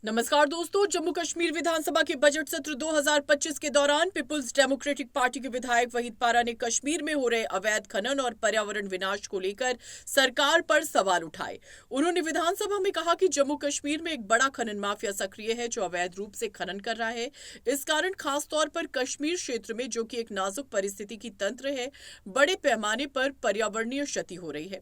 नमस्कार दोस्तों, जम्मू कश्मीर विधानसभा के बजट सत्र 2025 के दौरान पीपुल्स डेमोक्रेटिक पार्टी के विधायक वहीद पारा ने कश्मीर में हो रहे अवैध खनन और पर्यावरण विनाश को लेकर सरकार पर सवाल उठाए। उन्होंने विधानसभा में कहा कि जम्मू कश्मीर में एक बड़ा खनन माफिया सक्रिय है जो अवैध रूप से खनन कर रहा है। इस कारण खासतौर पर कश्मीर क्षेत्र में, जो कि एक नाजुक परिस्थिति की तंत्र है, बड़े पैमाने पर पर्यावरणीय क्षति हो रही है।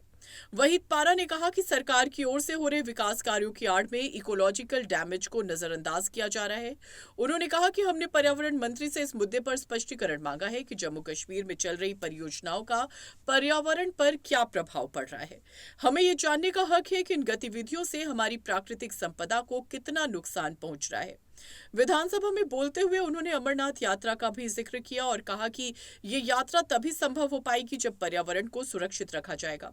वहीद पारा ने कहा कि सरकार की ओर से हो रहे विकास कार्यों की आड़ में इकोलॉजिकल डैमेज को नजरअंदाज किया जा रहा है। उन्होंने कहा कि हमने पर्यावरण मंत्री से इस मुद्दे पर स्पष्टीकरण मांगा है कि जम्मू कश्मीर में चल रही परियोजनाओं का पर्यावरण पर क्या प्रभाव पड़ रहा है। हमें ये जानने का हक है कि इन गतिविधियों से हमारी प्राकृतिक संपदा को कितना नुकसान पहुंच रहा है। विधानसभा में बोलते हुए उन्होंने अमरनाथ यात्रा का भी जिक्र किया और कहा कि ये यात्रा तभी संभव हो पाएगी जब पर्यावरण को सुरक्षित रखा जाएगा।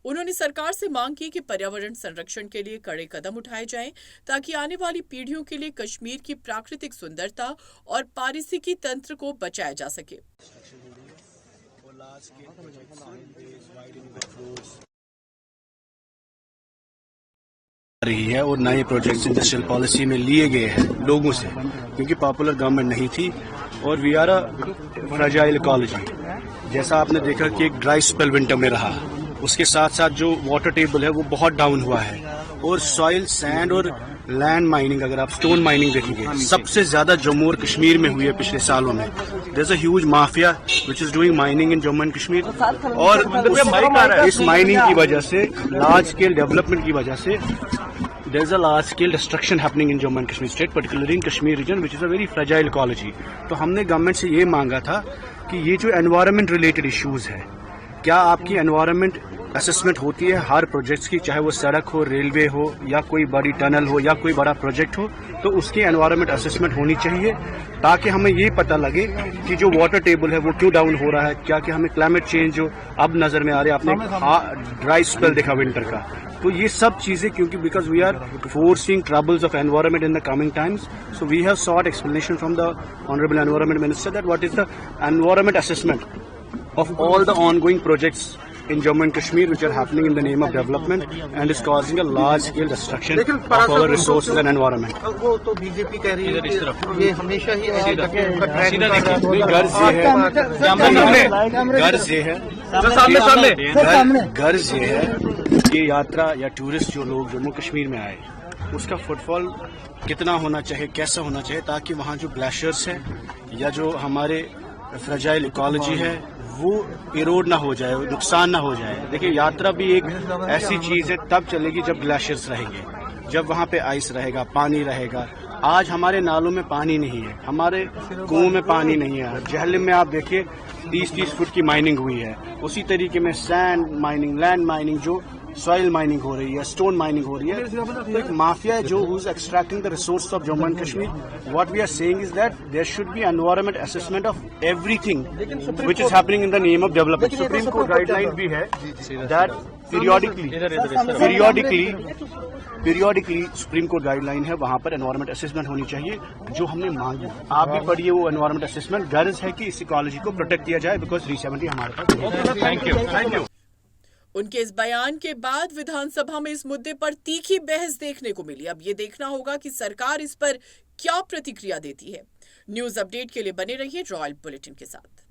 उन्होंने सरकार से मांग की कि पर्यावरण संरक्षण के लिए कड़े कदम उठाए जाएं ताकि आने वाली पीढ़ियों के लिए कश्मीर की प्राकृतिक सुंदरता और पारिस्थितिकी तंत्र को बचाया जा सके। रही है और नए प्रोजेक्ट्स इंडस्ट्रियल पॉलिसी में लिए गए हैं लोगों से, क्योंकि पॉपुलर गवर्नमेंट नहीं थी और we are a fragile ecology. जैसा आपने देखा कि एक ड्राई स्पेल विंटर में रहा, उसके साथ साथ जो वाटर टेबल है वो बहुत डाउन हुआ है और सॉइल सैंड और लैंड माइनिंग, अगर आप स्टोन माइनिंग देखेंगे, सबसे ज्यादा जम्मू और कश्मीर में हुई है पिछले सालों में। There is a huge mafia which is doing mining in Jammu and Kashmir और इस माइनिंग की वजह से, लार्ज स्केल डेवलपमेंट की वजह से, there is a large scale destruction happening in Jammu and Kashmir state, particularly in Kashmir region, which is a very fragile ecology. तो हमने गवर्नमेंट से ये मांगा था कि ये जो एनवायरनमेंट रिलेटेड इश्यूज है, क्या आपकी एनवायरनमेंट असेसमेंट होती है हर प्रोजेक्ट्स की, चाहे वो सड़क हो, रेलवे हो या कोई बड़ी टनल हो या कोई बड़ा प्रोजेक्ट हो, तो उसकी एनवायरनमेंट असेसमेंट होनी चाहिए ताकि हमें ये पता लगे कि जो वाटर टेबल है वो क्यों डाउन हो रहा है, क्या कि हमें क्लाइमेट चेंज जो अब नजर में आ रहा है, आपने ड्राई स्पेल देखा विंटर का, तो ये सब चीजें, क्योंकि because we are forcing troubles of environment in the coming times, so we have sought explanation from the honourable environment minister that what is the environment assessment of all the ongoing projects in Jammu and Kashmir which are happening in the name of development and is causing a large scale destruction of our resources and environment. वो तो BJP कह रही है कि ये हमेशा ही ऐसे करके उनका ट्रैक गर्ज ये है कि यात्रा या टूरिस्ट जो लोग जम्मू कश्मीर में आए उसका फुटफॉल कितना होना चाहिए, कैसा होना चाहिए, ताकि वहाँ जो ग्लेशियर्स है या जो हमारे फ्रेजाइल इकोलॉजी है वो इरोड ना हो जाए, नुकसान ना हो जाए। देखिए, यात्रा भी एक ऐसी चीज है तब चलेगी जब ग्लेशियर्स रहेंगे, जब वहाँ पे आइस रहेगा, पानी रहेगा। आज हमारे नालों में पानी नहीं है, हमारे कुओं में पानी नहीं है। जहलम में आप देखिए 30-30 फुट की माइनिंग हुई है। उसी तरीके में सैंड माइनिंग, लैंड माइनिंग, जो सॉइल माइनिंग हो रही है, स्टोन माइनिंग हो रही है, तो एक माफिया है जो who's extracting the resource of Jammu and Kashmir. What we are saying is that there should be environment assessment of everything which is happening in the name of development. Supreme court guideline भी है that periodically supreme court guideline है, वहां पर environment assessment होनी चाहिए, जो हमने मांगी। आप भी पढ़िए वो एनवायरनमेंट असेसमेंट। गर्ज है कि इस इकोलॉजी को प्रोटेक्ट किया जाए बिकॉज 370 हमारे पास। Thank you. उनके इस बयान के बाद विधानसभा में इस मुद्दे पर तीखी बहस देखने को मिली। अब ये देखना होगा कि सरकार इस पर क्या प्रतिक्रिया देती है। न्यूज अपडेट के लिए बने रहिए रॉयल बुलेटिन के साथ।